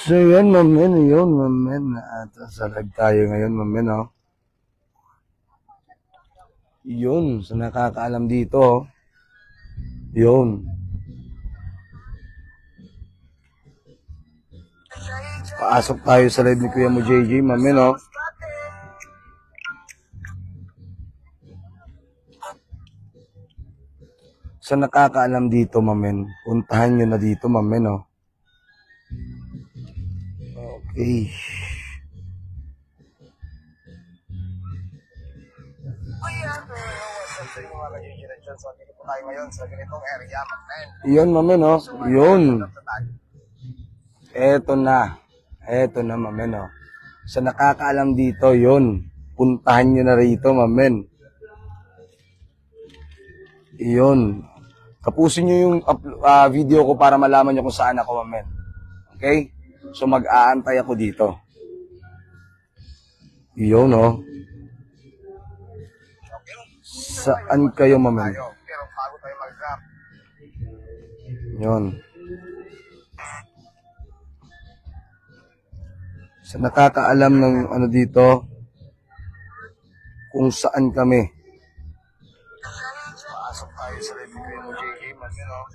So yun, mamen, yun, mamen. At sa live tayo ngayon, mamen, oh. Yun, sa nakakaalam dito, oh. Yun. Paasok tayo sa live ni Kuya mo, JJ, mamen, oh. Sa nakakaalam dito, mamen, puntahan nyo na dito, mamen, oh. Okay. Yun, mamen, oh. Yun. Eto na. Eto na, mamen, oh. Sa nakakaalam dito, yun. Puntahan nyo na rito, mamen. Yun. Tapusin nyo yung video ko para malaman nyo kung saan ako, mamen. Okay? So, mag-aantay ako dito. Yun, oh. Saan kayo, mamen? Yun. Sa nakakaalam ng ano dito, kung saan kami. Pasok tayo sa live ni Kuya mo, JJ, mamen, oh.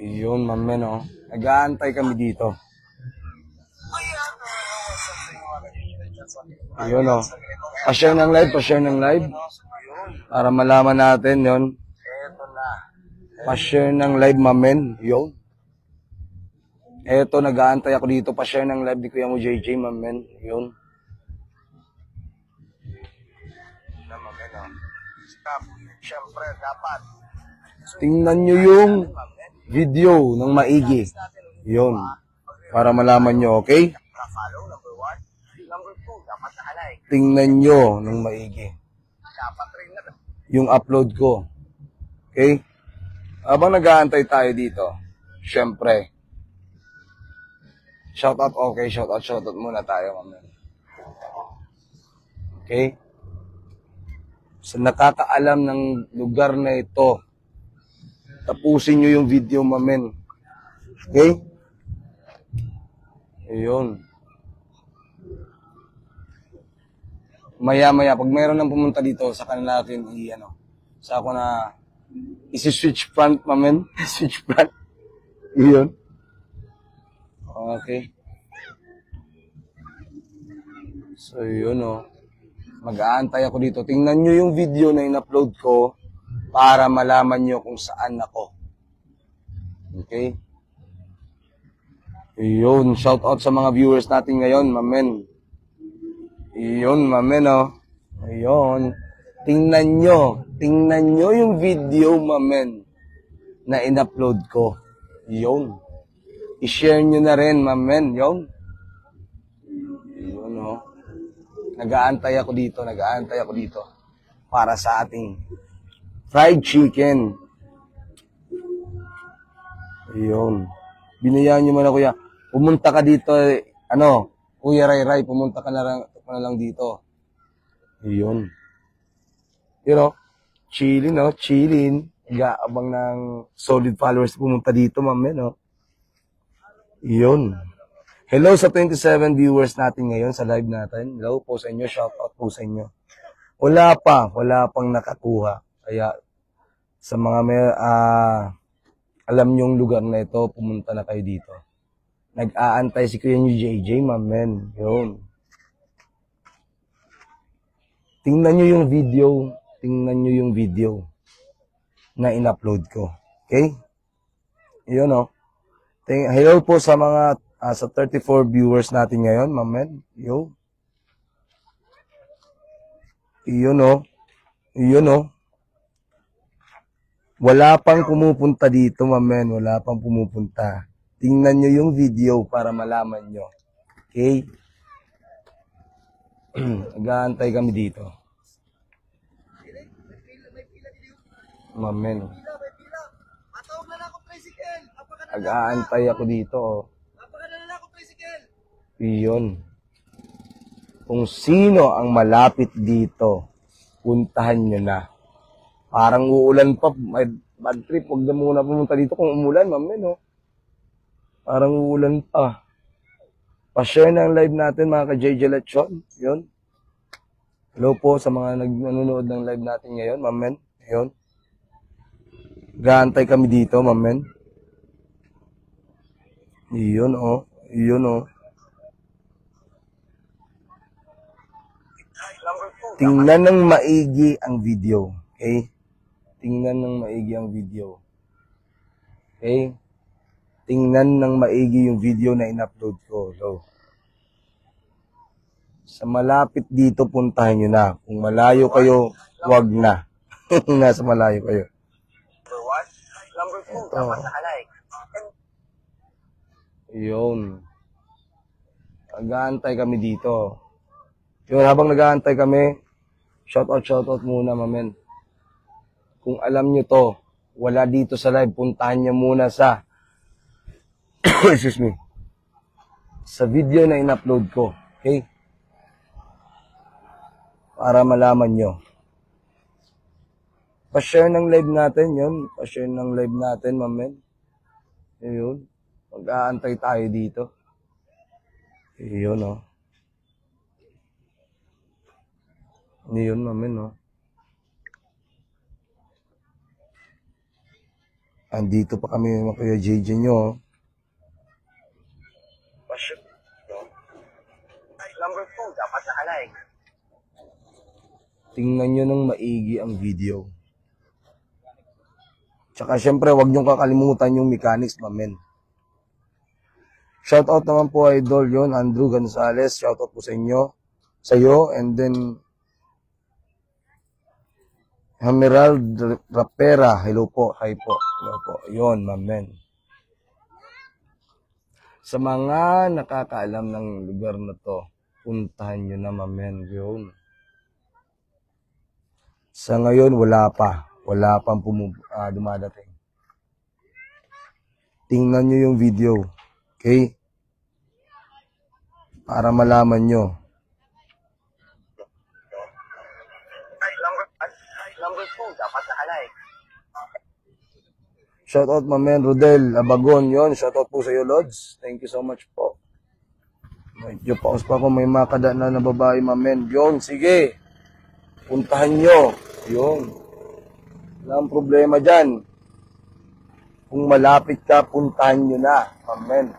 Yun, mamen, oh. Nag-aantay kami dito. Yun, oh. Pa-share ng live, pa-share ng live. Para malaman natin, yun. Pa-share ng live, mamen. Yun. Eto, nag-aantay ako dito. Pa-share ng live ni Kuya mo, JJ, mamen. Yun. Na, mamen, oh. Stop. Siyempre, dapat. Tingnan nyo yung video ng maigi. Yun. Para malaman nyo, okay? Tingnan nyo ng maigi. Yung upload ko. Okay? Habang nag-aantay tayo dito, syempre, shoutout, okay, shoutout muna tayo, mamen. Okay? Sa nakakaalam ng lugar na ito, tapusin nyo yung video, mamen. Okay? Ayun. Maya-maya, pag mayroon nang pumunta dito, sa kanila natin, sa ako na, isi-switch front, mamen. Switch front. Yun. Okay. So, yun, oh. Mag-aantay ako dito. Tingnan nyo yung video na in-upload ko para malaman nyo kung saan ako. Okay? Yun. Shout out sa mga viewers natin ngayon, mamen. Yun, mamen, oh. Ayun. Tingnan nyo yung video, mamen, na in-upload ko. Yun. I-share nyo na rin, mamen. Yun. Yun, oh. Nag-aantay ako dito para sa ating fried chicken. Ayun. Binayaan nyo man, kuya. Pumunta ka dito, Kuya Ray, pumunta ka na lang dito. Ayun. Chillin, no? Chillin. Gaabang ng solid followers pumunta dito, mamen, no? Yun. Hello sa 27 viewers natin ngayon sa live natin. Hello po sa inyo. Shout out po sa inyo. Wala pang nakakuha. Kaya sa mga alam nyong lugar na ito, pumunta na kayo dito. Nag-aantay si Kuya nyo JJ, mamen. Yun. Tingnan nyo yung video na in-upload ko. Okay? Yun, oh. Hello po sa mga sa 34 viewers natin ngayon, mamen. Yo. Yun, oh. Yun, oh. Wala pang pumupunta dito, mamen. Wala pang pumupunta. Tingnan nyo yung video para malaman nyo. Okay? Nag-aantay kami dito. Mamen. Nag-aantay ako dito. Iyon. Kung sino ang malapit dito, puntahan nyo na. Parang uulan pa. Bad trip. Huwag na muna pumunta dito kung umulan, mamen, oh. Parang uulan pa. Pa-share na ang live natin mga ka-JJ Lechon. Yun. Hello po sa mga nanonood ng live natin ngayon, mamen. Yun. Gaantay kami dito, mamen. Yun, oh. Yun, oh. Tingnan ng maigi ang video. Okay? Tingnan ng maigi ang video. Okay? Tingnan ng maigi yung video na in-upload ko. So, sa malapit dito, puntahan nyo na. Kung malayo kayo, wag na. Nasa malayo kayo. Ito. Yun. Nag-aantay kami dito. Yun, habang nag-aantay kami, shoutout muna, mamen. Kung alam nyo to, wala dito sa live, puntahan nyo muna sa excuse me, sa video na in-upload ko. Okay? Para malaman nyo. Pa-share ng live natin yun. Pa-share ng live natin, mamen. Yun. Mag-aantay tayo dito. Yun, oh. Yun, mamen, oh. Andito pa kami mga Kuya JJ nyo, oh. Number 2, dapat nakalike. Tingnan nyo ng maigi ang video. Tsaka syempre, huwag nyo kakalimutan yung mechanics, mamen. Shoutout naman po, idol, yon Andrew Gonzalez. Shoutout po sa inyo. Sa'yo. And then, Hamerald Rapera. Hello po. Hi po. Hello po. Yun, mamen. Sa mga nakakaalam ng lugar na to, puntahan nyo na, mamen. Yun. Sa ngayon, wala pa. Wala pang dumadating. Tingnan nyo yung video. Okay? Para malaman nyo. Number 2, dapat nakalike. Shoutout, mamen. Rodel Abagon. Yun. Shoutout po sa iyo, Lods. Thank you so much po. Medyo paus pa kung may makada na babae, mamen. Yun, sige. Puntahan nyo. Yun. Walang problema dyan. Kung malapit ka, puntahan nyo na. Amen.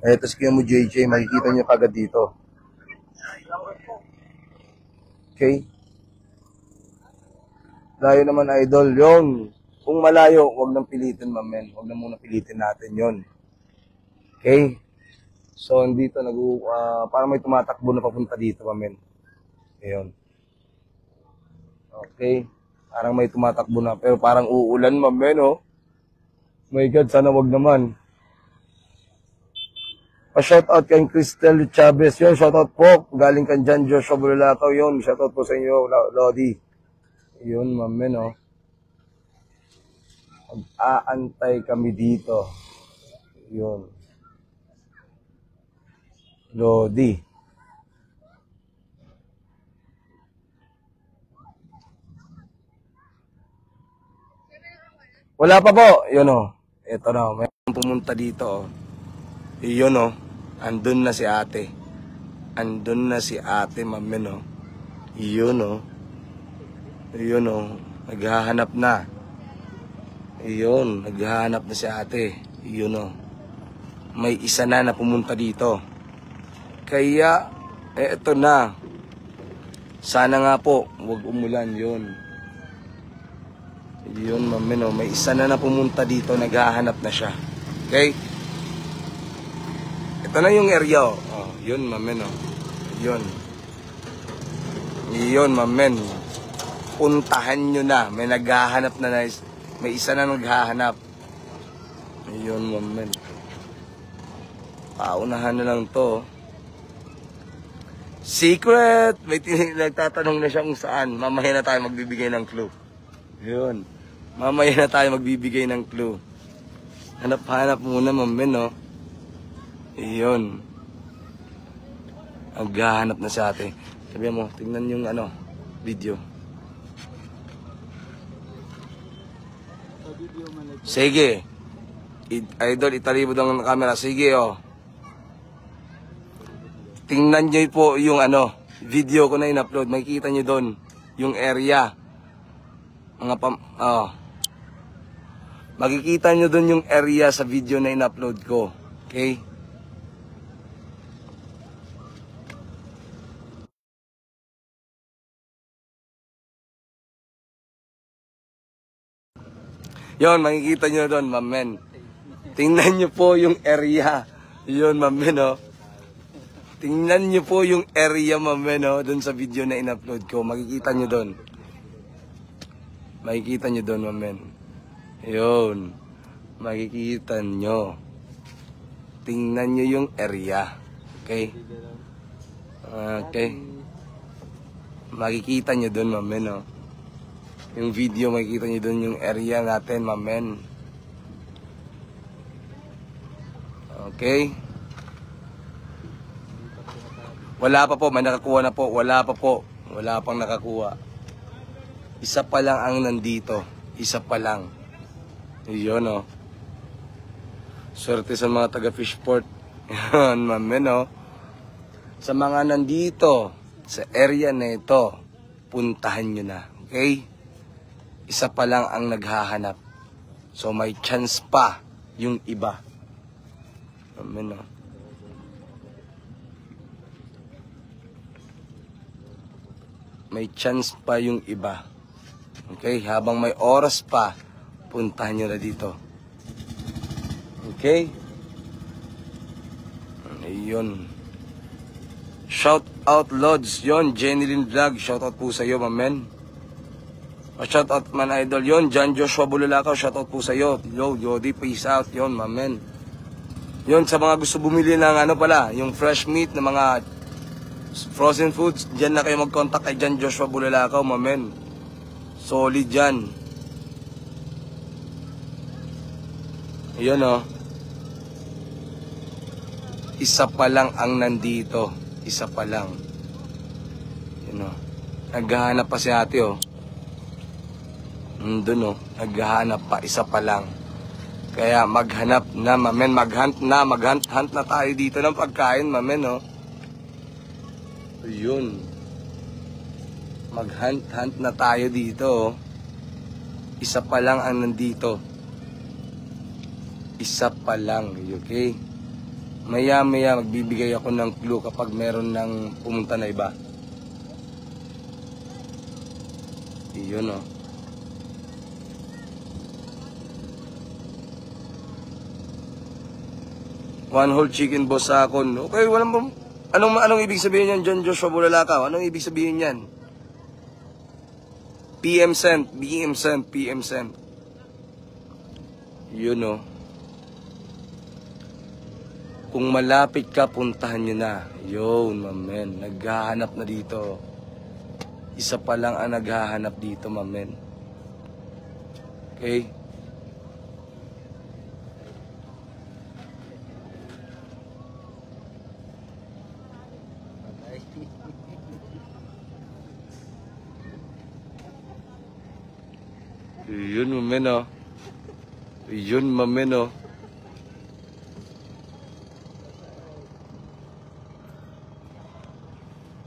Eto, skill mo, JJ. Makikita nyo kagad dito. Okay? Layo naman, idol. Yun. Kung malayo, huwag nang pilitin, mamen. Huwag na muna pilitin natin yun. Okay? So, dito, parang may tumatakbo na papunta dito, mamen. Ayun. Okay. Parang may tumatakbo na. Pero parang uulan, mamen, oh. My God, sana wag naman. Pa-shoutout kay Cristel Chavez. Yun, shoutout po. Galing kan dyan, Joshua Bulalato. Yun, shoutout po sa inyo, Lodi. Yun, mamen, oh. Mag-aantay kami dito. Yun. Lodi. Wala pa po. Yun, oh. Ito na. May pumunta dito, oh. Yun, oh. Andun na si ate. Andun na si ate, mamen, oh. Yun, oh. Yun, oh. Naghahanap na. Yun. Naghahanap na si ate. Yun, oh. May isa na pumunta dito. Kaya, eto na. Sana nga po, huwag umulan. Yun. Yun, mamen, oh. May isa na pumunta dito, naghahanap na siya. Okay? Ito na yung area, oh. Oh, yun, mamen, oh. Yun. Yun, mamen. Puntahan nyo na. May naghahanap na, may isa na naghahanap. Yun, mamen. Paunahan na lang to. Secret! May nagtatanong na siya kung saan. Mamaya na tayo magbibigay ng clue. Yun. Mamaya na tayo magbibigay ng clue. Hanap-hanap muna, mamen, no? Iyon. Maghahanap na sa atin. Sabihan mo, tingnan yung video. Sige. Idol, italibod ang camera. Sige, oh. Tingnan nyo po yung video ko na in-upload. Makikita nyo doon yung area. Makikita nyo doon yung area sa video na in-upload ko. Okay? Yon, makikita nyo doon, mamen. Tingnan nyo po yung area. Yon, mamen, oh. Tingnan nyo po yung area, mamen, oh, doon sa video na in-upload ko. Makikita nyo doon. Makikita nyo doon, mamen. Yon. Makikita nyo. Tingnan nyo yung area. Okay? Okay. Makikita nyo doon, mamen, oh. Yung video, makikita nyo doon yung area natin, mamen. Okay? Wala pa po, may nakakuha na po. Wala pa po. Wala pang nakakuha. Isa pa lang ang nandito. Isa pa lang. Yun, oh. Swerte sa mga taga Fishport. Yan, mamen, oh. Sa mga nandito, sa area na ito, puntahan nyo na. Okay? Isa pa lang ang naghahanap. So, may chance pa yung iba. Mamen, oh. May chance pa yung iba. Okay? Habang may oras pa, puntahan nyo na dito. Okay? Ayun. Shout out, Lods. Yon, Jenilyn Vlog. Shout out po sa iyo, mamen. Shout out, man idol. Yon, John Joshua Bululakaw. Shout out po sa iyo. Yo, Yodi, peace out. Yon, mamen. Yon, sa mga gusto bumili ng yung fresh meat na mga frozen foods, dyan na kayo mag-contact kay John Joshua Bululakaw, mamen. Solid dyan. Ayan, oh. Isa pa lang ang nandito. Isa pa lang. Ayan, oh. Naghahanap pa si ate, oh. Doon, oh. Naghahanap pa. Isa pa lang. Kaya maghanap na, mamen. Maghunt na tayo dito ng pagkain, mamen, oh. Yun. Maghunt na tayo dito, oh. Isa pa lang ang nandito. Isa pa lang, okay? Maya magbibigay ako ng clue kapag meron ng pumunta na iba. Yun, oh. One whole chicken boss sa akon. Okay, walang Anong ibig sabihin yan, John Joshua Bululakaw? Anong ibig sabihin yan? PM sent. Yun, oh. Kung malapit ka, puntahan nyo na. Yun, mamen. Naghahanap na dito. Isa pa lang ang naghahanap dito, mamen. Okay? Yun, mamen, oh. Yun, mamen, oh.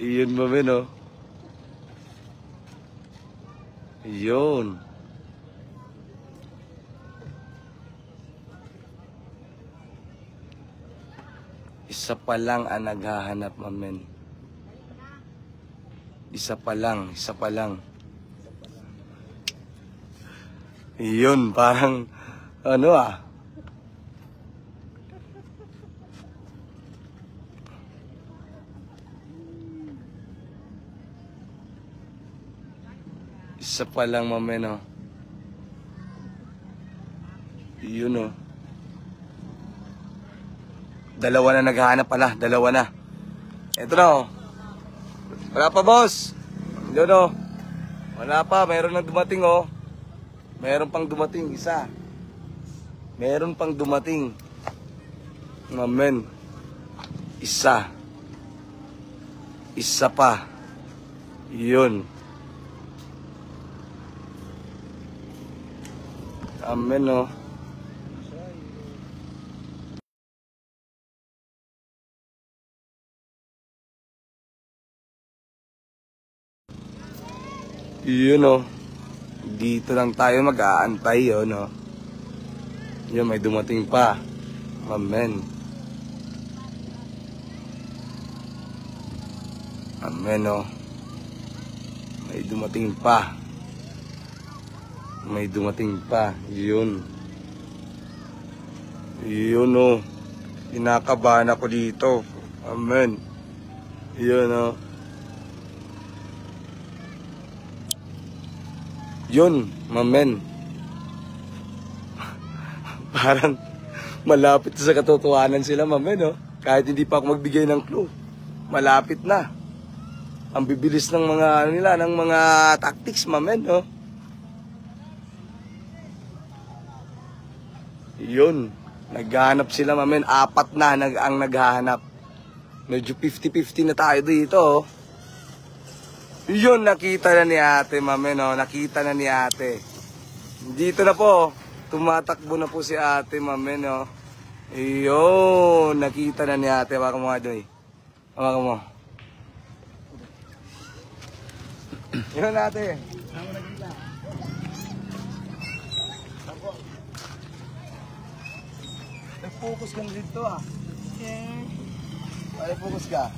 Yun, mamen, oh. Yun. Isa pa lang ang naghahanap, mamen. Isa pa lang. Yun, parang, Isa pa lang, mamen, oh. Yun, oh. Dalawa na naghahanap pala. Dalawa na. Ito na, oh. Wala pa, boss. Yun, oh. Wala pa. Mayroon na dumating, oh. Meron pang dumating, isa. Meron pang dumating. Mamen. Isa. Isa pa. Yun. Amen, oh. Yun o. Dito lang tayo mag-aantay yun o. Yun, may dumating pa. Amen. Amen o. May dumating pa. May dumating pa. Yun. Yun o. Kinakabahan ako dito. Amen. Yun o. Yun. Amen. Parang malapit sa katotohanan sila, mamen, no? Kahit hindi pa ako magbigay ng clue. Malapit na. Ang bibilis ng mga ano nila, ng mga tactics, mamen, no? Yun. Naghahanap sila, mamen. 4 na ang naghahanap. Medyo 50-50 na tayo dito, oh. Yun, nakita na ni ate, mamen, no? Nakita na ni ate. Dito na po. Tumatakbo na po si ate, mamen, no? Iyon, nakita na ni ate. Hawakan mo nga, Joy. Hawakan mo. Yun, ate. Saan mo nakita? Nag-focus ka dito, ah. Ay, focus ka.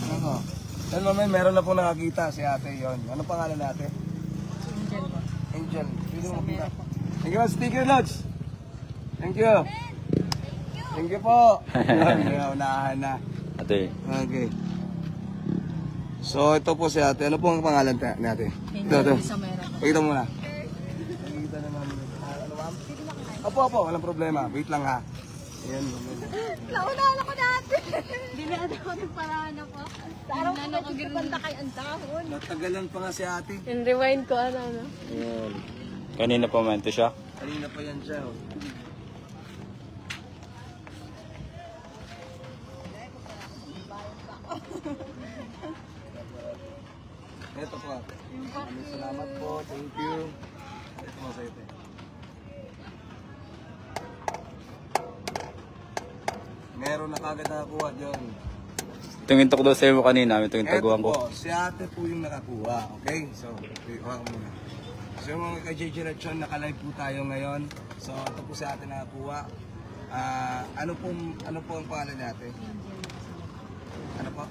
Ano mo? Yan, mamen, meron na po nakakita si ate, yon. Ano pangalan natin? Angel po. Angel. Pili mo kita. Thank you, sticker lodge. Thank you. Thank you po. Unahan na. Ate. Okay. So, ito po si ate. Ano po ang pangalan natin? Angel Disamero. Pakita mo na. Pakita na namin. Ano, ma'am? Opo. Walang problema. Wait lang, ha. Ayan. Naunahan ako dati. Dinaan ako ng paraan ako. Araw ko na nagpapanta kay ang dahon. Natagalan pa nga si ate. In-rewind ko, ano. Ayan. Kanina pa man ito siya. Kanina pa yan siya, oh. Ito po. Maraming salamat po. Thank you. Ito po sa ito. Meron na kagad nakakuha dyan. Tingin ko daw sa'yo kanina. Tingin taguan Ito ko. po, si ate po yung nakakuha. Okay? So, hawakan mo muna. So yung mga ka-JJ Lechon, naka-live po tayo ngayon. So ito po si ate nakakuha. Ano po ang pangalan natin? Ano po?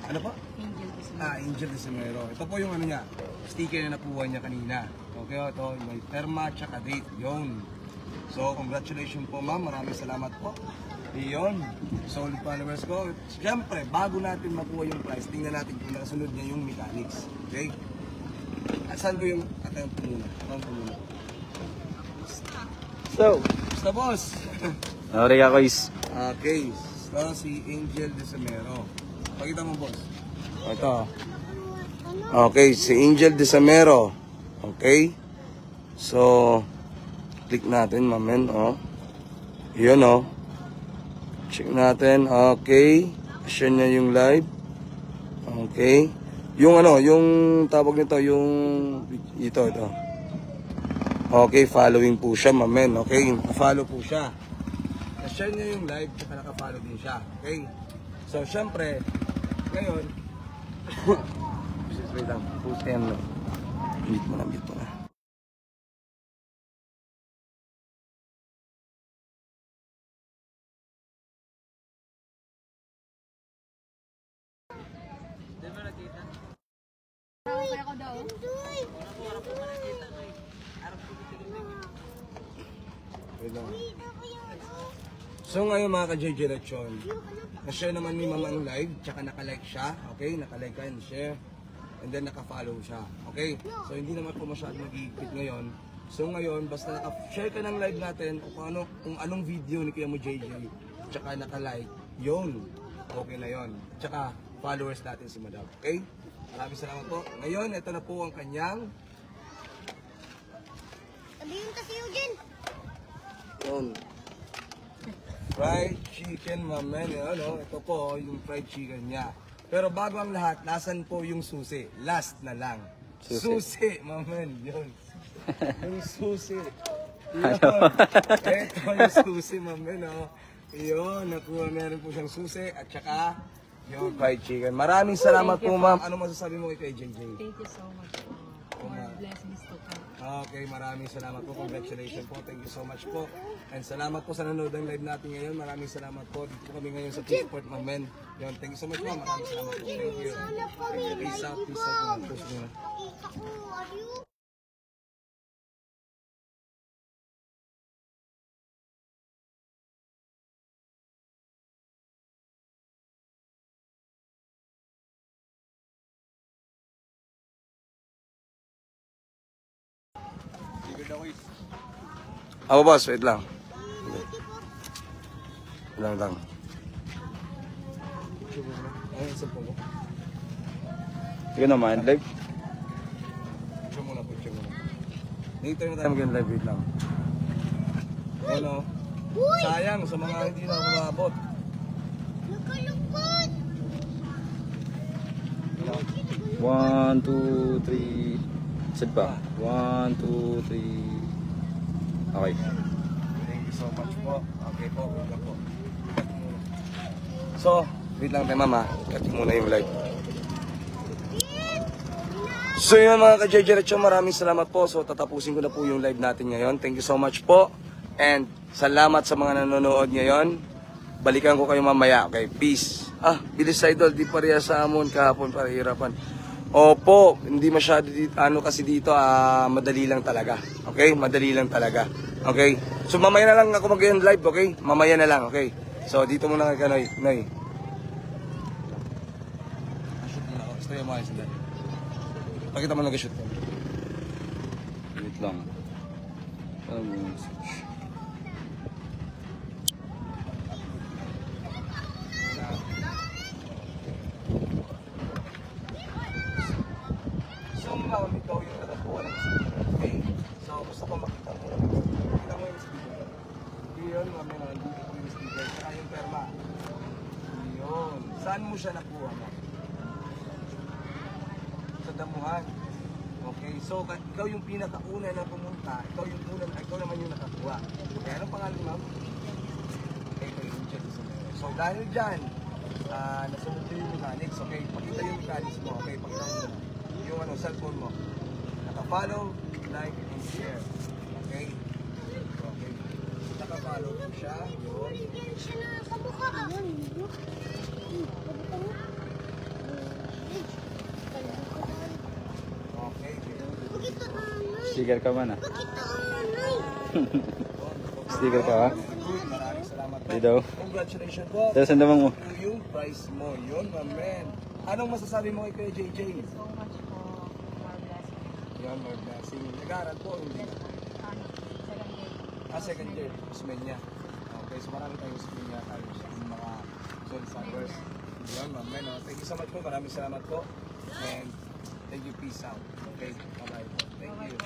Ano po? Angel Disamero. Angel Disamero. Ito po yung ano niya, sticker na nakuha niya kanina. Okay, ito, may perma tsaka date. Yun. So, congratulations po ma'am. Maraming salamat po. Yun. Solid followers ko. Siyempre, bago natin makuha yung prize, tingnan natin kung nakasunod niya yung mechanics. Okay? At saan ko yung attempt muna? So, Basta boss! nari ako is. Okay. So, si Angel Disamero. Pakita mo, boss. Ito. Okay, si Angel Disamero. Okay. So, click natin, mamen. Oh. Yun, oh. Check natin. Okay. Share niya yung live. Okay. Yung ano, yung tawag nito, yung ito. Okay, following po siya, mamen. Okay, follow po siya. Na-share niya yung live, tsaka naka-follow din siya. Okay. So, syempre, ngayon, wait lang, post yan, no? Mute mo na. Ako daw. Wait lang. So ngayon mga ka-JJ Lechon, na-share naman ni Mama ang live, tsaka naka-like siya, okay? Naka-like ka and share, and then naka-follow siya, okay? So hindi naman po masyado nag-iipit ngayon. So ngayon, basta naka-share ka ng live natin, o kung anong video ni Kuya mo JJ, tsaka naka-like, yun, okay na yun. Tsaka followers natin si Madam, okay? Maraming salamat po. Ngayon, ito na po ang kanyang Sabihin kasi Eugene. yun. Fried chicken, mamen. Ano, ito po yung fried chicken niya. Pero bago ang lahat, nasan po yung susi? Last na lang. Susi, mamen. Yun. Yung susi. Yun. Ito yung susi, mamen. Oh. Yun, nakuha meron po siyang susi. At saka, Yung fried chicken. Maraming salamat po, ma'am. Ano masasabi mo kay JJ? Thank you so much po. More blessings to come. Okay, maraming salamat po. Congratulations po. Thank you so much po. And salamat po sa nanonood ng live natin ngayon. Maraming salamat po. Dito po kami ngayon sa P-Sport, ma'am. Yun, thank you so much po. Maraming salamat po. Thank you. Peace out. Peace out. Peace out. Ako boss, wait lang. Lang. Ayun, sa po. Sige naman, live. Picture muna. Later na tayo mag-live, wait lang. Ano? Sayang sa mga hindi na kumabot. Nakalungkot! 1, 2, 3. Sad pa. 1, 2, 3. Okay. Thank you so much po. Okay po, wait lang po. So, wait lang tayo mama. Cut muna yung live. So yun mga ka-Jejerecho, maraming salamat po. So tatapusin ko na po yung live natin ngayon. Thank you so much po. And salamat sa mga nanonood ngayon. Balikan ko kayo mamaya. Okay, peace. Bilis idol, di pareha sa amon kahapon para hirapan. Opo, hindi masyado dito, kasi dito, madali lang talaga. Okay? Madali lang talaga. Okay? So mamaya na lang ako mag-end live, okay? Mamaya na lang, okay? So dito muna kay Noy. Noy. Shoot muna ako. Gusto yung mga sandali. Pakita mo nag-shoot ko. Wait lang. Ano mo yung switch? So now, ikaw yung nakakuha ng speaker. Okay? So gusto ko makita mo. Makita mo yung speaker. Yun, mamaya nandito ko yung speaker. Saka yung perma. Yun. Saan mo siya nakuha mo? Sa damuhan. Okay, so ikaw yung pinakauna na pumunta, ikaw naman yung nakakuha. Okay, anong pangalan ni ma'am? Okay, so dahil dyan, nasunod ko yung mechanics, okay, pakita yung mechanics mo, okay, pakita mo yung cellphone mo. Naka-follow, like, and share. Okay? Okay. Naka-follow ko siya, yun. Siya na kamukha. Okay, Sticker ka man Pakita ang nanay. Sticker ka ha? maraming salamat po. Dito. Congratulations po. Tapos ang damang mo. Yung price mo, yun, man. Anong masasabi mo kay Kuya JJ? So much po. More blessings. Yan, more blessing. Nag-aaral po, hindi. Second year. Usman niya. Okay, so marami tayong usman niya tayo sa mga soul suckers. Yan, man. Thank you so much po. Maraming salamat po. And thank you. Peace out. Okay, bye-bye. Thank you.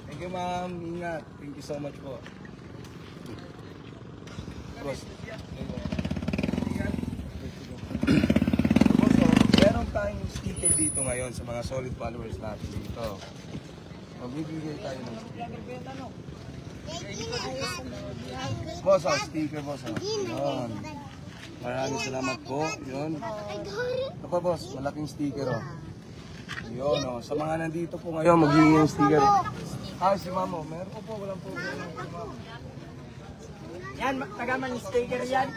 Thank you, ma'am. Ingat. Thank you so much po. Boss. Meron tayong sticker dito ngayon sa mga solid followers natin dito. Magbibigay tayo ng sticker. Boss, sticker, boss. Yun. Maraming salamat po. Yun. Ito pa, boss. Malaking sticker, oh. Yun, oh. Sa mga nandito po ngayon, magbibigay ng sticker. Si mamo. Meron po po. Walang po. Yan, tagaman yung sticker yan.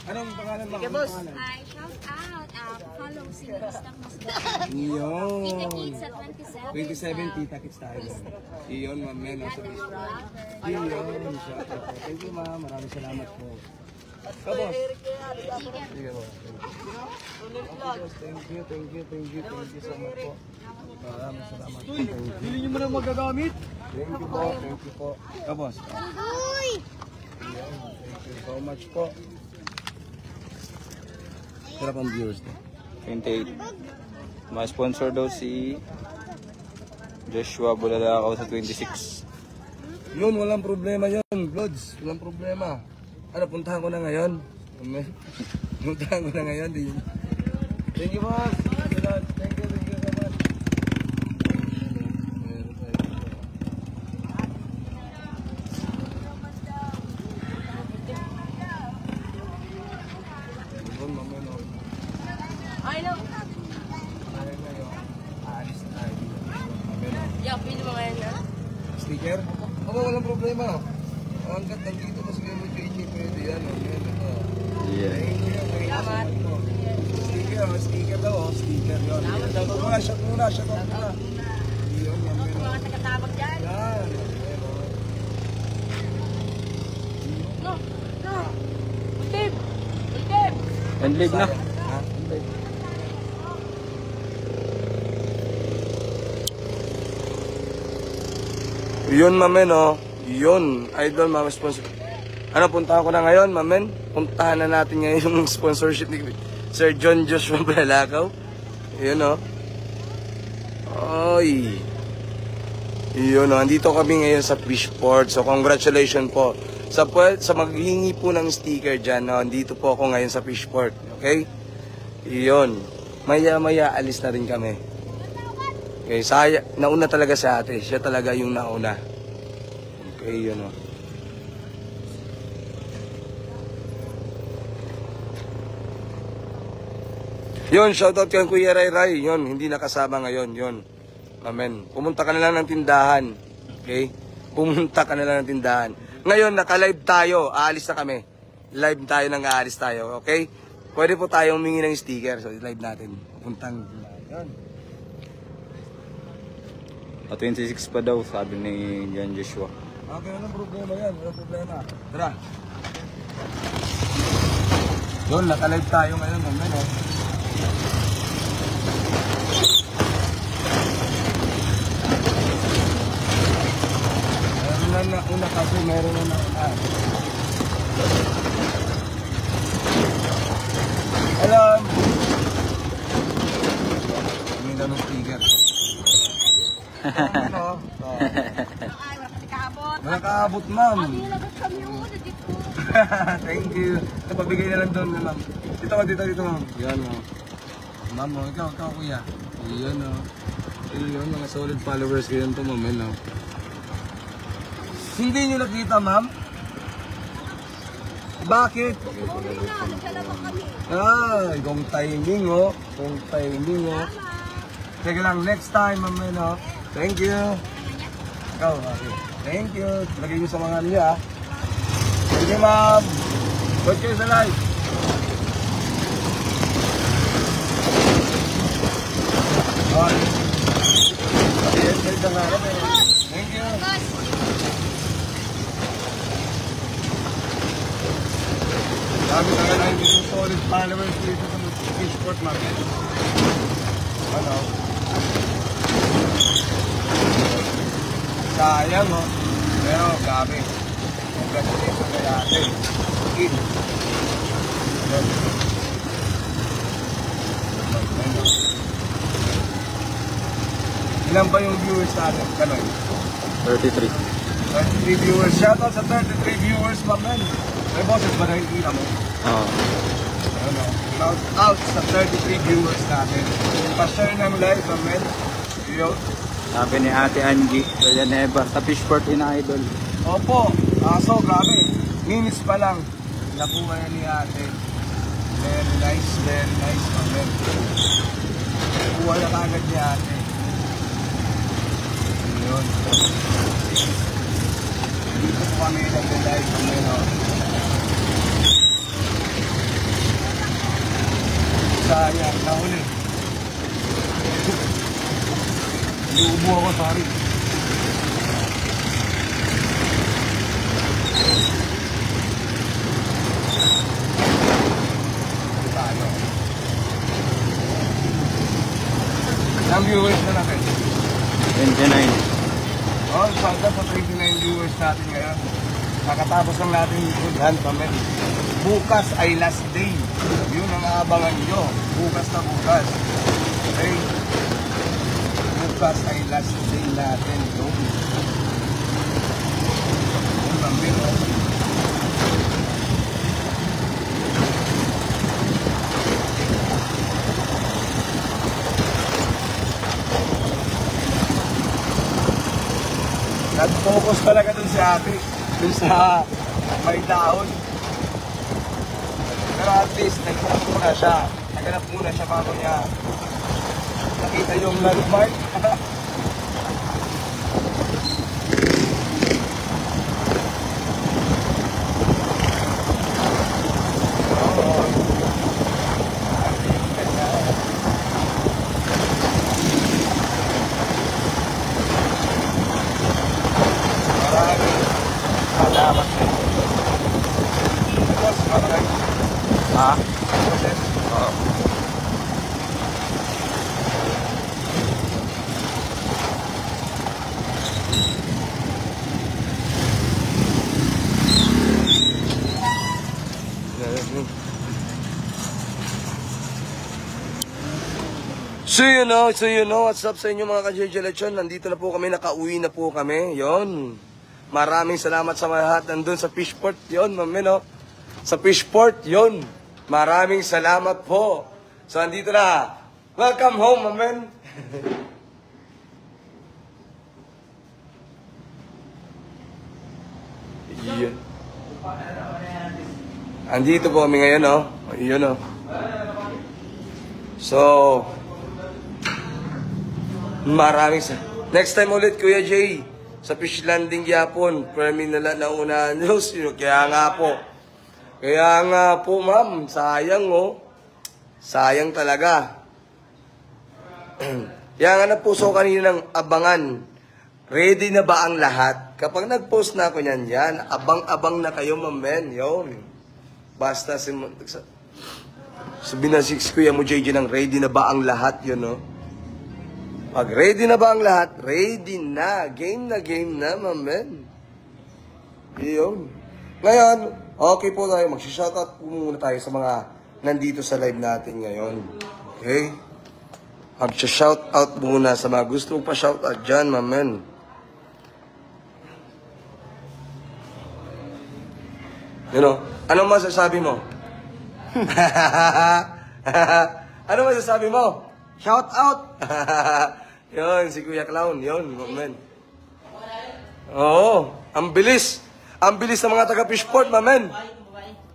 Anong pangalan mo? Sige, boss. Ay, shout out. Follow si Stock Masda. Yun. Kita Kids at 27. 27, Tita Kits tayo. Iyon, ma'am, men. Iyon, shout out po. Thank you, ma'am. Maraming salamat po. Boss. Sige, boss. Thank you so much po. Maraming salamat po. Bili nyo mo na magagamit. Thank you po. Boss. Thank you so much po. Sarap ang viewers na. 28. Mga sponsor daw si Joshua Bulalakaw sa 26. Yun, walang problema yun, Blods. Walang problema. Ano, puntahan ko na ngayon. Puntahan ko na ngayon. Thank you, boss. Thank you so much. Pwede ba ngayon na? Sticker? Oo, walang problema. Hanggat nandito kasi mo JJ, pwede yan. Yeah. Salamat. Sticker daw, sticker yun. Shot muna. Yun, Mga taga-tabag dyan. yan. No. Ultib. And leave na. Yun, mamen, oh. Yun, idol, mga sponsor. Ano, puntahan ko na ngayon, mamen. Puntahan na natin ngayon yung sponsorship ni Sir John Joshua Bulalakaw. Yun, oh. Oy. Yun, oh. Andito kami ngayon sa Fishport. So, congratulations po. Sa maghingi po ng sticker dyan, no? Andito po ako ngayon sa Fishport. Okay? Yun. Maya-maya, alis na rin kami. Okay, nauna talaga sa ate. Siya talaga yung nauna. Okay, yun o. Yun, shoutout kay Kuya Ray Ray. Yun, hindi nakasama ngayon. Yun. Amen. Pumunta ka na lang ng tindahan. Okay? Pumunta ka na lang ng tindahan. Ngayon, naka-live tayo. Aalis na kami. Live tayo nang aalis tayo. Okay? Pwede po tayong humingi ng sticker. So, live natin. Puntang. Yun. 26 pa daw, sabi ni John Joshua. Okay, walang problema yan. Walang problema. Tara. Yun, naka-live tayo ngayon. Amen, oh. Meron na una kasi meron na nauna. Alam. May ganong sticker. Ano? Ay, wala kasi kaabot. Walang kaabot, ma'am. Nilabas kami yung una dito. Thank you. Ito, pabigay na lang doon, ma'am. Dito, ma'am. Yan, oh. Ma'am, oh, ikaw, kuya. Yan, oh. Yun, mga solid followers ko yan to, ma'am. Yan, oh. Hindi nyo nakita, ma'am? Bakit? Kung timing, oh. Kung timing, oh. Teka lang, next time, ma'am, oh. Thank you. Ikaw, okay. Thank you. Lagay nyo sa mga niya, ah. Thank you, ma'am. Good kayo sa live. Okay. Thank you. Sabi na lang yung solid followers dito sa Fishport Market. Ano? Sayang, oh. Pero, gabi. Congratulations kay ate. Kid. Ilan ba yung viewers natin? Kanoy? 33. 33 viewers. Shoutout sa 33 viewers, ma'am. May boses ba nakikita mo? Oo. Ano? Shout out sa 33 viewers natin. Pa-share ng live, ma'am. Yo. Sabi ni Ate Angie, Villanueva, sa Fishport Ina-Idol. Opo. Aso, grabe. Minutes pa lang. Nakuha na ni ate. Very nice, ma'am. Nakuha na kagad ni ate. Yun. Dito po kami nag-live kami, no? Sayang, nahuli. Iubo ako, sorry. Tayo. Ang viewers na natin. 29. Oh, salta sa 29 viewers natin ngayon. Nakatapos lang natin yung food hunt kami. Bukas ay last day. Yun ang aabangan nyo. Bukas na bukas. Okay? Bukas ay last day natin. Yun. Yun lang din. Nag-focus talaga dun si ate. Dun sa may daon. Pero at least, naghanap muna siya. Naghanap muna siya bago niya nakita yung landmark. salamat. Ha? Oo. So you know, what's up sa inyo mga ka-JJ-Lechon? Nandito na po kami, nakauwi na po kami, yon. Maraming salamat sa mga lahat nandun sa Fishport, yon, mami, no? Sa Fishport, yon. Maraming salamat po. So, andito na. Welcome home, mamen. Yun. Andito po kami ngayon, no? Yun, no? So, maraming next time ulit, Kuya Jay, sa Fish Landing Yapon, terminal na una news. Kaya nga po, ma'am, sayang, oh. Sayang talaga. Kaya nga napuso kanina ng abangan. Ready na ba ang lahat? Kapag nag-post na ako niyan, yan, abang-abang na kayo, mamen. Yun. Basta sabi na si Kuya mo, JJ, ng ready na ba ang lahat, yun, no? Pag ready na ba ang lahat, ready na. Game na, mamen. Yun. Ngayon, okay po tayo. Mag-shoutout po muna tayo sa mga nandito sa live natin ngayon. Okay? Mag-shoutout muna sa mga gusto pa shoutout dyan, mamen. You know, ano masasabi mo? Ano masasabi mo? Shout out! Yun, si Kuya Clown. Yun, mamen. Oo, ang bilis. Ang bilis ng mga taga-Fishport, mamen.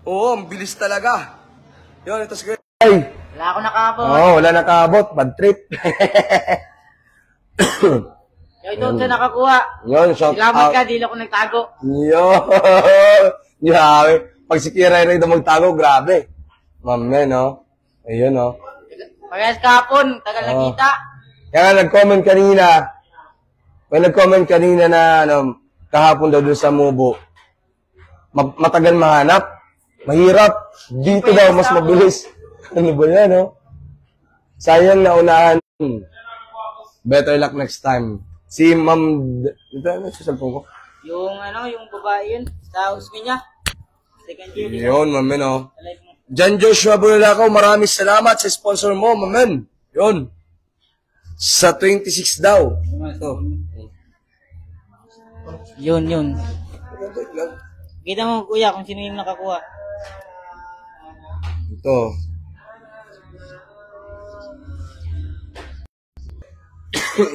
Oo, ang bilis talaga. Yun, ito si Kuya. Wala ako nakaabot. Oo, wala nakaabot. Bad trip. Yung ito sa nakakuha. Yun, shout Salamat out. ka, di lang ako nagtago. Yun. Grabe. Pag si Kira Ray na magtago, grabe. Mamen, no? Ayun, no? Pagkayas kahapon, tagal na kita. Kaya nga nag-comment kanina na kahapon daw doon sa Mubo. Matagal mahanap. Mahirap. Dito daw mas mabilis. Ano ba yan, no? Sayang na unahan. Better luck next time. Si Ma'am... Ito, ano sa cellphone ko? Yung babae yun, sa husband niya. Second year. Yun, mamen, no? Jan Joshua Bulalakaw, maraming salamat sa sponsor mo, mamen. Yun. Sa 26 daw. Ito. Yun. Kita mo, kuya, kung sino yung nakakuha. Ito.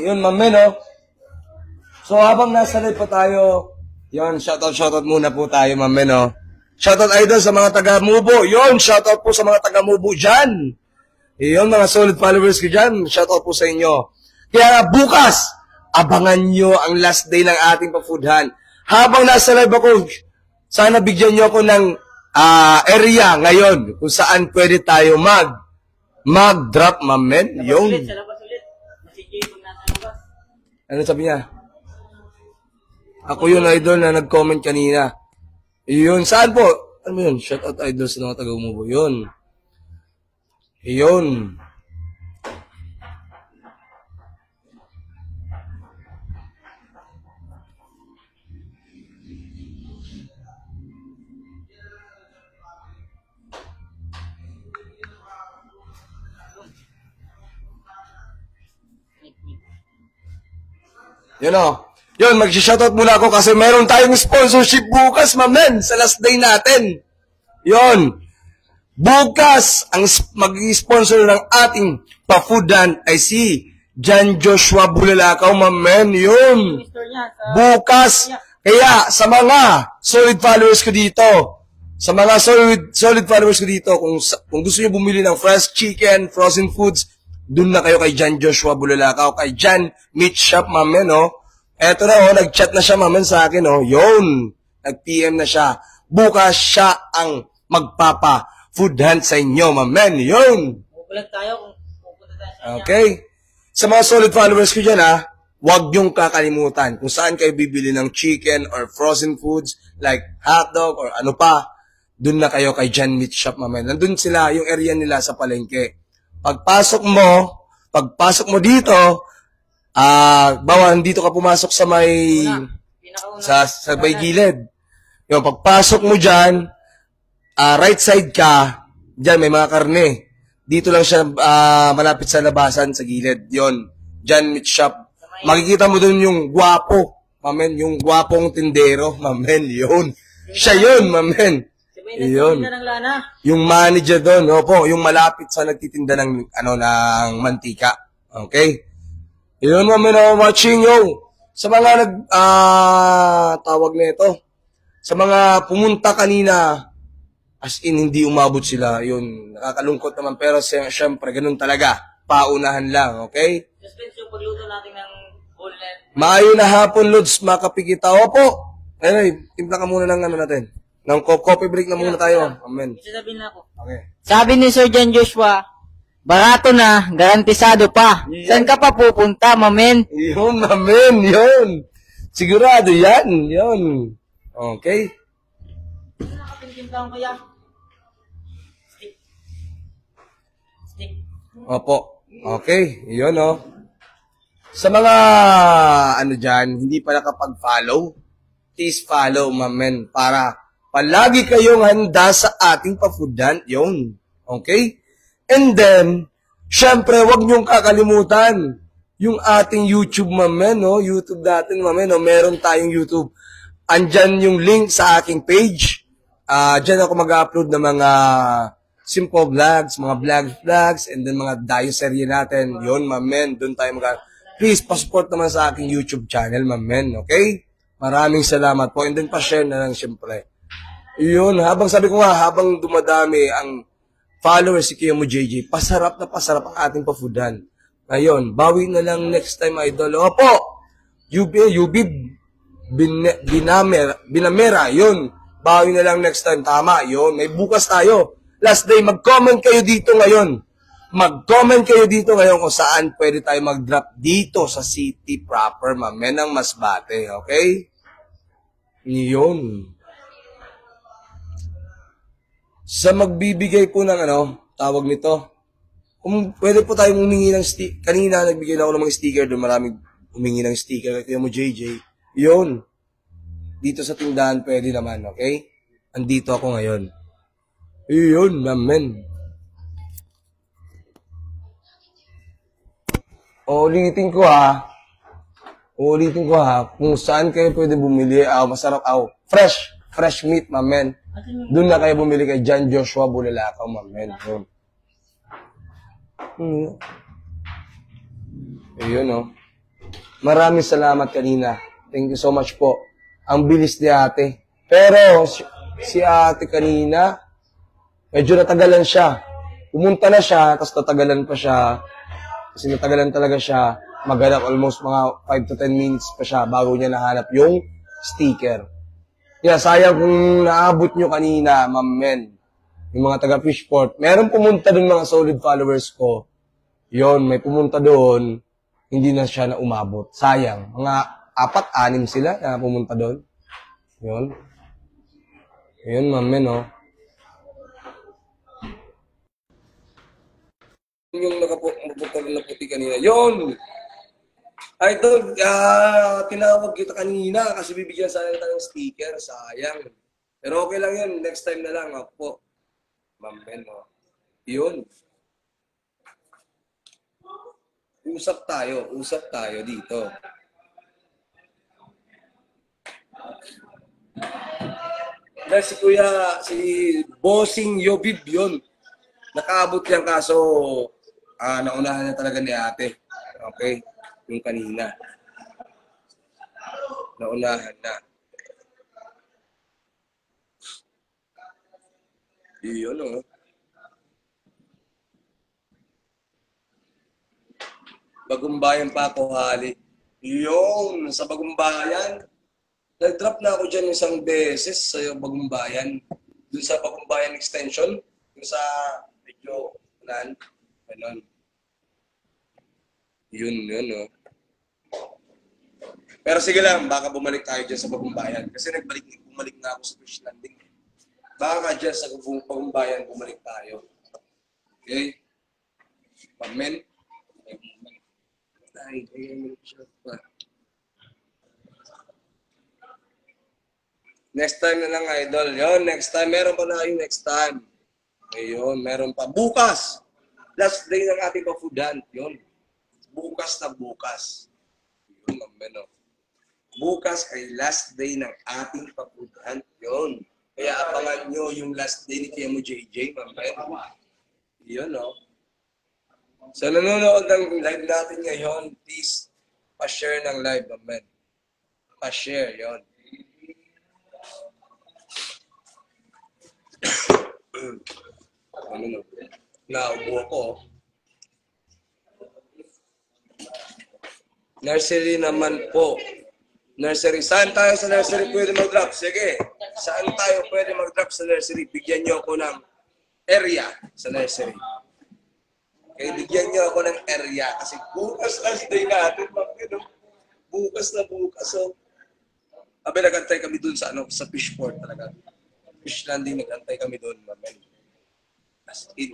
Yun, mamen, no? So, habang nasa live pa tayo, yun, shoutout muna po tayo, mamen, no? Shoutout idol sa mga taga-Mubo. Yun, shoutout po sa mga taga-Mubo dyan. Yun, mga solid followers ko dyan. Shoutout po sa inyo. Kaya bukas, abangan nyo ang last day ng ating pa-foodhan. Habang nasa live ako, sana bigyan nyo ako ng area ngayon kung saan pwede tayo mag-drop, mamen. Yun. Ano sabi niya? Ako yun, idol, na nag-comment kanina. Yun, saan po? Ano yun? Shout out idol sa mga taga-Umubo. Yun. Yun. Yun o. Yun, mag-shoutout muna ako kasi meron tayong sponsorship bukas, mamen, sa last day natin. Yun. Bukas, ang mag-sponsor ng ating pa-foodan ay si Jan Joshua Bulalakaw, mamen. Yun. Bukas. Kaya, sa mga solid followers ko dito, kung gusto niyo bumili ng fresh chicken, frozen foods, dun na kayo kay Jan Joshua Bulalakaw, kay Jan Meat Shop, mamen, no? Eto na, oh, nag-chat na siya, mamen, sa akin, oh. Yun. Nag-PM na siya. Bukas siya ang magpapa-food hunt sa inyo, mamen. Yun. Pupulag tayo kung pupunta tayo sa kanya. Okay. Sa mga solid followers ko dyan, ha, Huwag niyong kakalimutan kung saan kayo bibili ng chicken or frozen foods like hotdog or ano pa. Doon na kayo kay John Meat Shop, mamen. Nandun sila, yung area nila sa palengke. Pagpasok mo dito, bawang dito ka pumasok sa may, sa may gilid. Yung pagpasok mo dyan, right side ka, dyan may mga karne. Dito lang siya malapit sa labasan, sa gilid. Yon, John Meat Shop. Makikita mo dun yung gwapo, mamen, yung gwapong tindero, mamen, yun. Siya yun, mamen. Yun. Yung manager doon, opo, yung malapit sa nagtitinda ng ng mantika. Okay? Yun, mamen, watching yo. Sa mga tawag nito, sa mga pumunta kanina, as in hindi umabot sila, yun, nakakalungkot naman, pero syempre ganun talaga, paunahan lang, okay? Suspense yung pagluto natin ng whole-net. Maayo na hapon, Lods, makapikita. Opo! Anyway, timpla ka muna ng natin. Ng coffee break na muna tayo. Amen. Sasabihin na ako. Okay. Sabi ni Sir John Joshua, barato na, garantisado pa. Saan ka pa pupunta, mamen? Yun, amen, yun. Sigurado yan, yun. Okay. Nakapintim ka kaya? Stick. Opo. Okay, yun Sa mga, dyan, hindi pa nakapag-follow, please follow, mamen, para palagi kayong handa sa ating pa-foodan, yun. Okay? And then, syempre, wag niyong kakalimutan yung ating YouTube, mamen, YouTube natin, mamen, meron tayong YouTube. Andyan yung link sa aking page. Dyan ako mag-upload ng mga simple vlogs, mga vlogs, and then mga dayo-serye natin. Yun, mamen, doon tayo please, pa-support naman sa aking YouTube channel, mamen, okay? Maraming salamat po. And then, pa-share na lang, syempre. Yun, sabi ko nga, habang dumadami ang followers si Kuya mo, JJ, pasarap na pasarap ang ating pa-foodan. Ngayon, bawi na lang next time, idol. Opo! Binamera, yun. Bawi na lang next time. Tama, yun. May bukas tayo. Last day, mag-comment kayo dito ngayon. Mag-comment kayo dito ngayon kung saan pwede tayo mag-drop dito sa city proper, mamen, ng Masbate. Okay? Yun. Sa magbibigay po ng tawag nito, kung pwede po tayong humingi ng sticker. Kanina, nagbigay na ako ng mga sticker doon. Maraming humingi ng sticker. Kaya mo, JJ. Yun. Dito sa tindahan, pwede naman. Okay? Andito ako ngayon. Yun, mamen. Ulitin ko kung saan kayo pwede bumili, masarap, fresh meat, mamen. Doon na kayo bumili kay John Joshua Bulalakaw, mamen. Ayun, Maraming salamat kanina. Thank you so much po. Ang bilis ni ate. Pero, si ate kanina, medyo natagalan siya. Pumunta na siya, tapos natagalan pa siya. Kasi natagalan talaga siya, maghanap almost mga 5 to 10 minutes pa siya bago niya nahanap yung sticker. Kaya sayang kung naabot nyo kanina, mamen, yung mga taga Fishport. Meron pumunta doon mga solid followers ko. Yon, may pumunta doon, hindi na siya na umabot. Sayang. Mga 4-6 sila na pumunta doon. Yon. Yun, mamen, yung nakapunta na puti kanina. Yun! Idol, tinawag kita kanina kasi bibigyan sana kita ng sticker. Sayang. Pero okay lang yun. Next time na lang. Ako. Mamen, Yun. Usap tayo dito. Dahil si Bossing Yobib yun. Nakaabot yan kaso naunahan na talaga ni ate. Okay? Yung kanina. Naunahan na. Yun, Bagong Bayan pa ako, hali. Yun, sa Bagong Bayan. Nag-drop na ako dyan isang beses sa Bagong Bayan. Doon sa Bagong Bayan Extension. Doon sa video nan. Ganon. Yun. Pero sige lang, baka bumalik tayo dyan sa Bagumbayan. Kasi bumalik na ako sa fish landing. Baka dyan sa Bagumbayan, bumalik tayo. Okay? Amen? Ay, next time na lang, idol. Yon, next time. Meron pa na yung next time. Ayun, meron pa. Bukas! Last day ng ating pa-food hunt. Yun. Bukas na bukas. Yun, amen, bukas ay last day ng ating pa-food hunt. Yun. Kaya abangan nyo yung last day ni Kemo JJ, amen. Yun, So, nanonood ng live natin ngayon, please, pa-share ng live, amen. Pa-share, yun. Naubo ko. Nursery naman po. Nursery. Saan tayo sa nursery pwede mag-drop? Sige. Saan tayo pwede mag-drop sa nursery? Bigyan nyo ako ng area sa nursery. Okay, bigyan nyo ako ng area. Kasi bukas last day natin. Bukas na bukas. So, nagantay kami dun sa, sa fish port talaga. Fish landing, nagantay kami dun. As in.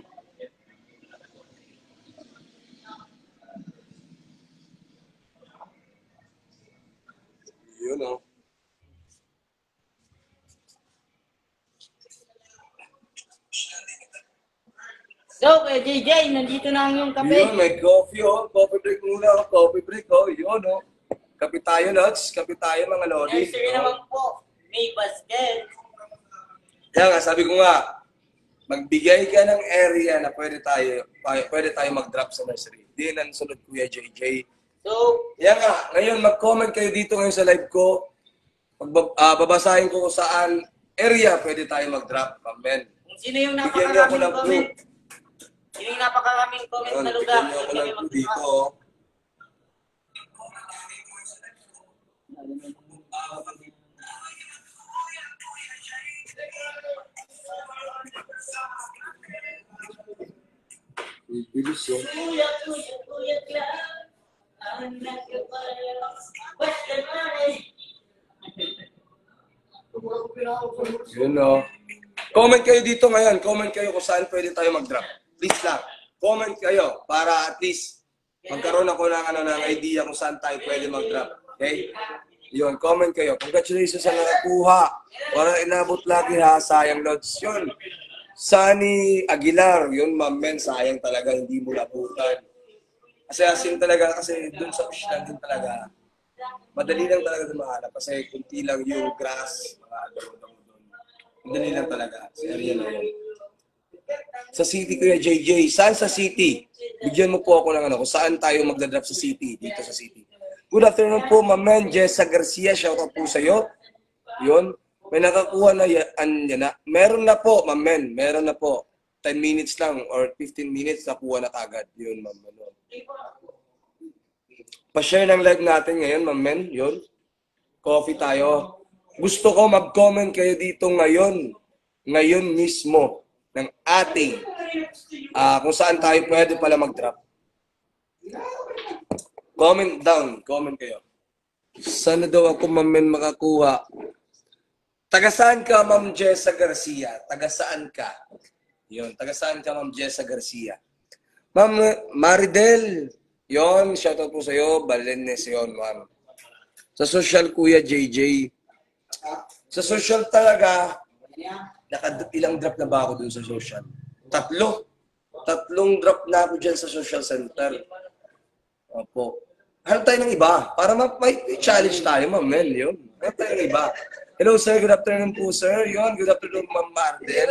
Yun, So, kay JJ, nandito na ang iyong kape. Yun, may coffee, Coffee break muna, Coffee break, Yun, Kape tayo, Lods. Kape tayo, mga Lodi. Nursery naman po. May basket. Kaya nga, sabi ko nga, magbigay ka ng area na pwede tayo mag-drop sa nursery. Di na sunod, Kuya JJ. So, yan nga, ngayon mag-comment kayo dito ngayon sa live ko. Babasahin ko kung saan area pwede tayo mag-drop. Amen. Kung sino yung Bigyan niyo ako napakaraming ng comment. clue. Sino yung napakaraming comment Yun, na lugar. bigyan niyo ako ng clue dito. Bilis yun. Kuya lang. Anak ka pala. Basta money. Yun, Comment kayo dito ngayon. Comment kayo kung saan pwede tayo mag-drop. Please lang. Comment kayo para at least magkaroon ako ng idea kung saan tayo pwede mag-drop. Okay? Yun, comment kayo. Congratulations sa nakakuha. Para inabot lagi ha. Sayang, Lods. Yun. Sunny Aguilar. Yun, ma'am, sayang talaga. Hindi mo nabutan. Kasi asin talaga. Kasi dun sa fish din talaga. Madali lang talaga mahanap. Kasi kunti lang yung grass. Mga damo-damo doon. Madali lang talaga. Sa area na yun. Sa city, Kuya JJ. Saan sa city? Bigyan mo po ako ng kung saan tayo magdadrop sa city. Dito sa city. Good afternoon po, ma'am. Jessa Garcia. Shout out po sa'yo. Yun. May nakakuha na yan na. Meron na po, ma'am. Meron na po. 10 minutes lang or 15 minutes nakuha na kagad. Yun, ma'am. Pa-share ng live natin ngayon, ma'am. Yun. Coffee tayo. Gusto ko mag-comment kayo dito ngayon. Ngayon mismo ng ating kung saan tayo pwede pala mag-drop. Comment down. Comment kayo. Sana daw ako, ma'am, makakuha. Taga saan ka, Ma'am Jessa Garcia? Taga saan ka? Yun. Taga saan ka, Ma'am Jessa Garcia? Ma'am Maridel. Yun. Shoutout po sa'yo. Balenes yun, ma'am. Sa social, Kuya JJ. Sa social talaga, ilang drop na ba ako dun sa social? 3. 3 drop na ako dyan sa social center. Opo. Hanap tayo ng iba. Para may challenge tayo, ma'am. Yun. Hanap tayo ng iba. Hello, sir. Good afternoon po, sir. Yun. Good afternoon, Ma'am Marden.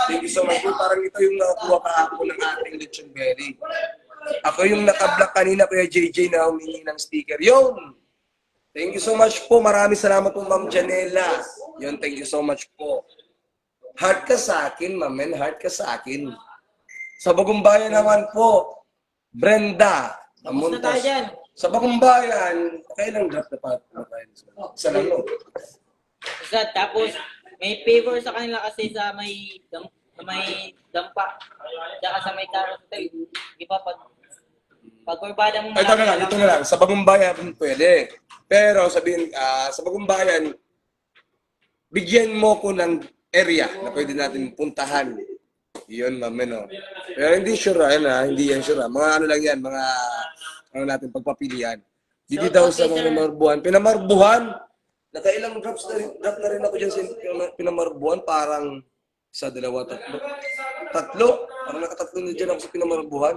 Thank you so much po. Parang ito yung nakakuha kahapon ng ating lechon belly. Ako yung nakablock kanina, Kuya JJ, na humingi ng sticker. Yun. Thank you so much po. Maraming salamat po, Ma'am Janela. Yun, thank you so much po. Heart ka sa akin, ma'am. Heart ka sa akin. Sa Bagumbayan naman po, Brenda. Tapos na tayo dyan. Sa Bagumbayan, okay lang drop na pa. Isa lang, no? Tapos, may favor sa kanila kasi sa may dampa. Tsaka sa may carousel. Di ba, pag kurbada mo ito na lang. Sa Bagumbayan, pwede. Pero sabihin, sa bagong bayan, bigyan mo ko ng area na pwede natin puntahan. Yun, ma'am, no. Pero hindi sure, hindi yan sure. Mga ano lang yan, mga ano natin, pagpapilian. Hindi daw sa mga Pinamarbuhan. Pinamarbuhan, nakailang drop na rin ako dyan sa Pinamarbuhan, parang isa, dalawa, tatlo. Tatlo? Parang nakatatlo na dyan ako sa Pinamarbuhan.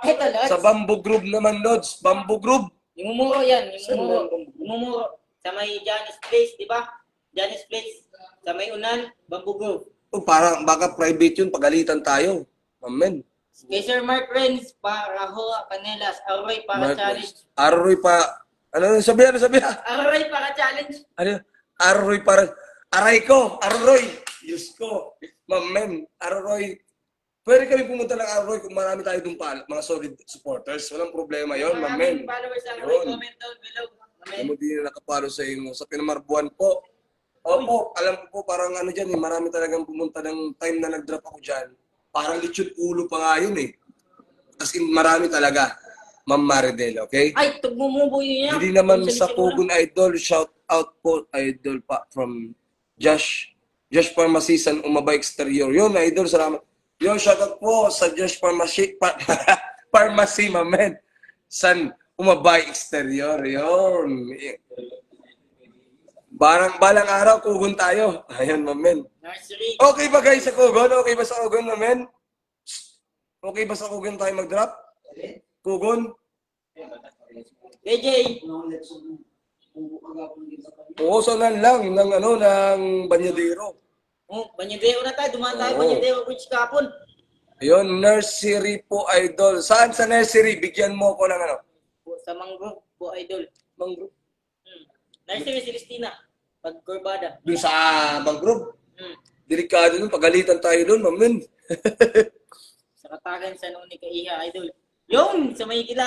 Ito, Lods. Sa Bamboo Grove naman, Lods. Bamboo Grove. Yung mumuro yan. Yung mumuro. Sa may Janice Place, di ba? Janice Place. Sa may Unan, Bamboo Grove. Oh, parang baka private yun, pagalitan tayo. Amen. Kay Sir Mark Renz, para Hoa Canelas. Aroy para challenge. Aroy pa, ano sabi? Aroy para challenge. Ano? Aroy para, aray ko, Aroy. Diyos ko. Amen. Aroy. Pwede kami pumunta ng Aroy kung marami tayo doon pa, mga solid supporters. Walang problema yon, amen. Maraming followers sa Aroy, comment down below. Amen. Kung di na nakapalo sa inyo, sa Pinamarbuhan po. Opo, alam ko po parang ano dyan, marami talagang pumunta ng time na nag-drop ako dyan. Parang lechon ulo pa nga yun eh. As in, marami talaga. Ma'am Maridel, okay? Ay, tugmumubo yun yan. Hindi naman sa Pugon Idol, shout out po Idol pa from Josh Pharmacy, San Umabay Exterior. Yun, Idol, salamat. Yun, shout out po sa Josh Pharmacy, Pharmacy, mamen. San Umabay Exterior, yun. Balang araw, Kugon tayo. Ayan, mamen. Nursery. Okay ba guys sa Kugon? Okay ba sa Kugon, mamen? Okay ba sa Kugon tayo mag-drop? Kugon? JJ. Oo, sonan lang ng Banyadero. Oh, Banyadero na tayo. Dumaan tayo, Oo. Banyadero Bridge kapon. Ayun, nursery po, Idol. Saan sa nursery? Bigyan mo ko ng ano? Sa Mangrove po, Idol. Mangrove. Nursery Celestina. Pag-Corbada. Doon sa Mangrove. Delikado nun, pagalitan tayo doon, mamen. Sa Katagan, San Unica, Iha, Idol. Yun! Sa may kila...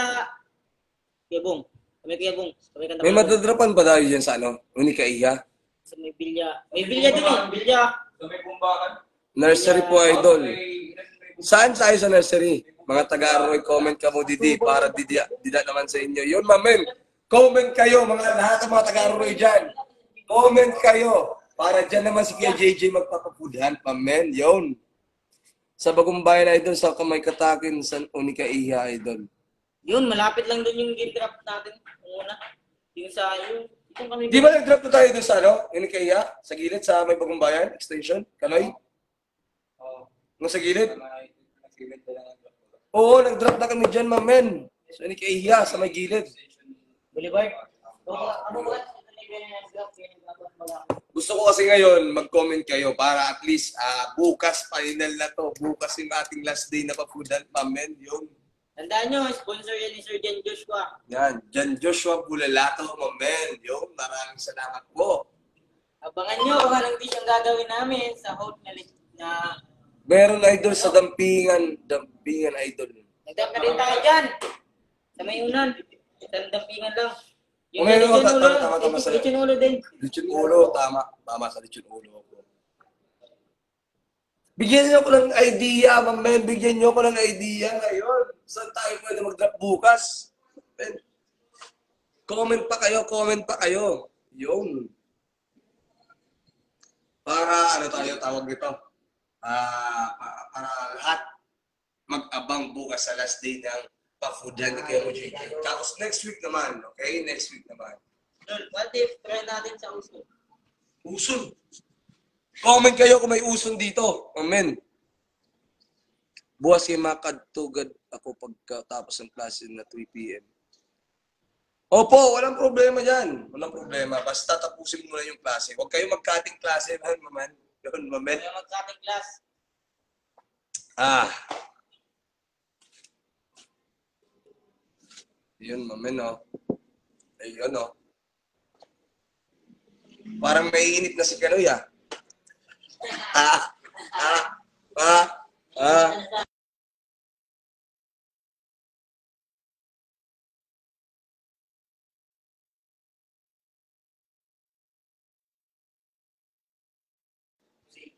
Kiyabong. Sa may Kiyabong. Sa may Kanda. May matadrapan ba tayo dyan sa Unica Iha? Sa may Bilya. May Bilya din eh. Bilya. Nursery po, Idol. Saan tayo sa nursery? Mga taga-Aroy, comment ka mo, Didi, para dida naman sa inyo. Yun, mamen. Comment kayo, lahat ng mga taga-Aroy dyan. Comment kayo. Para dyan naman si Kuya JJ magpapapudhan, mamen. Yun. Sa Bagong Bayan, Idol, sa Kamay Katakin, San Unica Iha, Idol. Yun, malapit lang doon yung gin-drop natin. Una. Yung sa yung kami. Di ba nag-drop na tayo doon sa Unica Iha? Sa gilid, sa May Bagong Bayan, extension, Kanoy? Oo. Sa gilid? Oo, nag-drop na kami dyan, mamen. Sa Unica Iha, sa may gilid. Boulevard. Ano ba? Gusto ko kasi ngayon, mag-comment kayo para at least bukas, final na to. Bukas yung ating last day na papudan, mamen. Yun. Tandaan nyo, sponsor yan ni Sir Jan Joshua. Yan, Jan Joshua Bulalato, mamen. Yun, maraming salamat po. Abangan nyo kung anong dish ang gagawin namin sa hot na Meron, Idol, sa Dampingan. Dampingan, Idol. nagdam na rin tayo dyan. Sa may unan. Sa dampingan lang. Yung Okay, lechon ulo. tama sa'yo. Lechon ulo din. Lechon ulo, tama. Tama sa lechon ulo ako. Bigyan niyo ko ng idea, mamen. Bigyan niyo ko ng idea ngayon. Saan tayo pwede mag-drop bukas? Comment pa kayo. Yun. Para, tayo tawag nito? Para lahat mag-abang bukas sa last day ng pa-foodan ni Kuya JJ. Tapos next week naman, okay? Next week naman. What if try natin sa uso? Uson. Comment kayo kung may uson dito. Amen. Buwas yung makadtugad ako pagkatapos ng klase na 3 p.m. Opo, walang problema dyan. Walang problema. Basta tapusin muna yung klase. Huwag kayo mag-cutting klase, maman. Yun, mamen. Kaya mag-cutting class. Yun, mamen, Ayun, Parang maiinit na si Kanoy,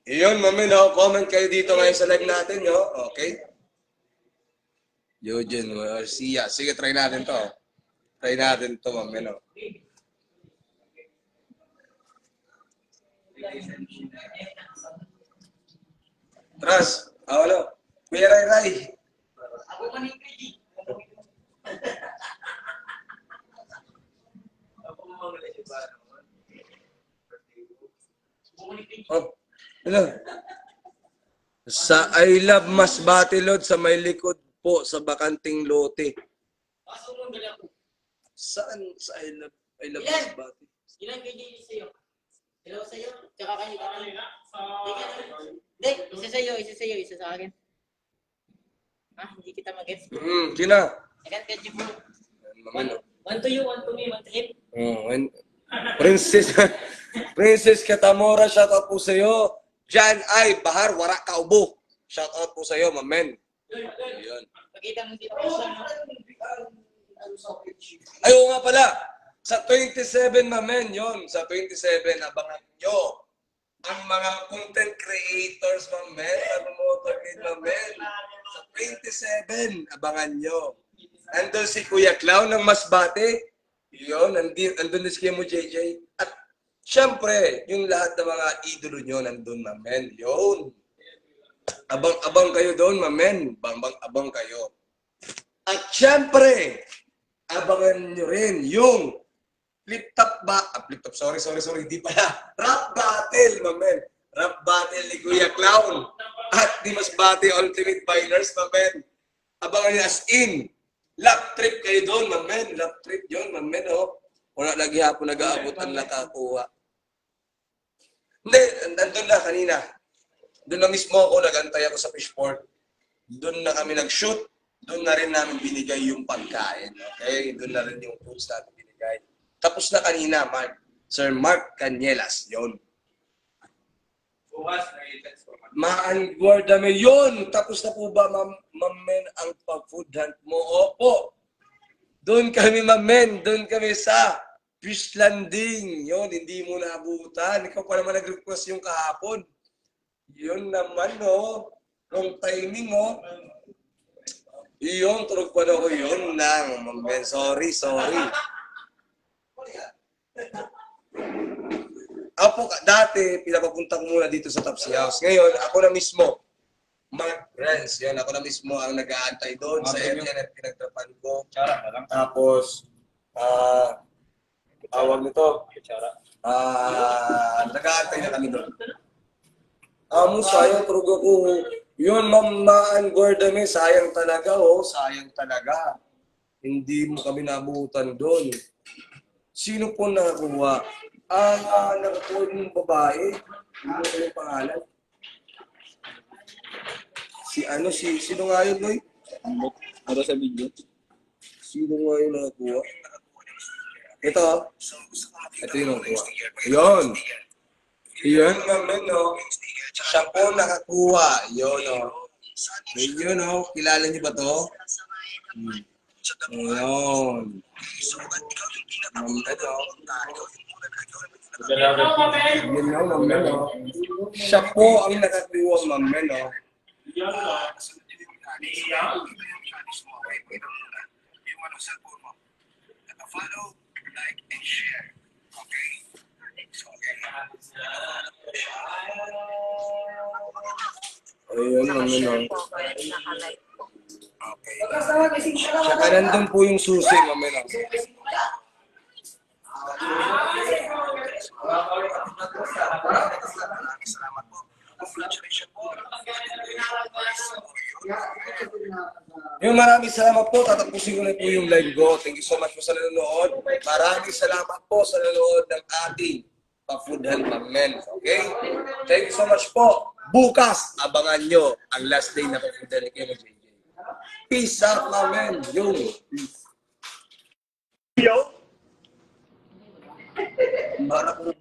Iyon, mamen, comment kayo dito ngayon sa live natin, okay? Eugene Garcia. Sige, try natin to. Try natin to, mamen, Tras, ano? Kuya Ray Ray. Ako man yung KG. Oh, ano? Sa I Love Masbate Lod sa may likod po sa bakanting lote. Saan sa I Love Masbate? Ilan KG sa'yo? Dalawa sa'yo? Tsaka kayo. Hindi, isa sa'yo, isa sa akin. Hindi kita mag-gets. Sina? Akan KG po. Mamano. One to you, one to me, one to him. Princess Katamora, shout out po sa'yo. Jan Ay Bahar, Wara Kaubo. Shout out po sa'yo, mamen. Ayun. Pakita mo dito siya, no? Ayaw nga pala. Sa 27, mamen, yon. Sa 27, abangan nyo ang mga content creators, mamen. Mag-motor with mamen. Sa 27, abangan nyo. Andun si Kuya Clown ng Masbate. Yun, andun si Kemo JJ. At syempre, yung lahat ng mga idolo nyo nandun, mamen. Yun. Abang kayo doon, mamen. Abang kayo. At syempre, abangan nyo rin yung sorry, di pala. Rap battle, mamen. Rap battle ni Kuya Clown. At di Masbate Ultimate Biners, mamen. Abangan nyo as in. Lap trip kayo doon, mamen. Lap trip yun, mamen, oh. Wala lagi hapon nag-aabot ang nakakuha. Hindi, nandun na kanina. Doon na mismo ako, nag-antay ako sa fishport. Doon na kami nag-shoot. Doon na rin namin binigay yung pagkain. Okay? Doon na rin yung foods natin binigay. Tapos na kanina, Sir Mark Canielas. Yun. Maangguardame yun. Tapos na po ba, mamen, ang pag-food hunt mo? Opo. Doon kami, mamen. Doon kami sa fish landing. Yun, hindi mo naabutan. Ikaw pa naman nag-request yung kahapon. Yun naman, no? Wrong timing, no? Yun, turog pa na ko yun lang. Mamen, sorry. Ako, dati, pinapapunta ko muna dito sa Topsy House. Ngayon, ako na mismo, Mark Renz, yan, ako na mismo ang nag-aantay doon sa area na pinagtrapan ko. Tapos, tawag nito, nag-aantay na kami doon. Sayang, turog ako. Yun, Ma'am Gordame, sayang talaga, sayang talaga. Hindi mo kami nabutan doon. Sino po nakakuha? Nakakuha yung babae. Ano yung pangalan? Sino nga yun, Loy? Ano sa video? Sino nga yun nakakuha? Ito yung nakakuha. Yun. Yun, mamen, no? Siya po nakakuha. Yun, no? Yun, no? Kilala niyo ba to? Yun. Yun, no, mamen, no? Siya po ang nakakuha, mamen, no? Follow, like, and share. Okay? Ayun, mamen, no? Okay. Saka nandun po yung susi, mamen, no? Salamat po. Yung maraming salamat po. Tatapusin ko na po yung live ko. Thank you so much po sa nanonood. Maraming salamat po sa nanonood ng ating Pa-Food Hunt, mamen. Okay? Thank you so much po. Bukas, abangan nyo ang last day na Pa-Food Hunt kay JJ. Peace out, mamen. Yung peace. Yo! Para po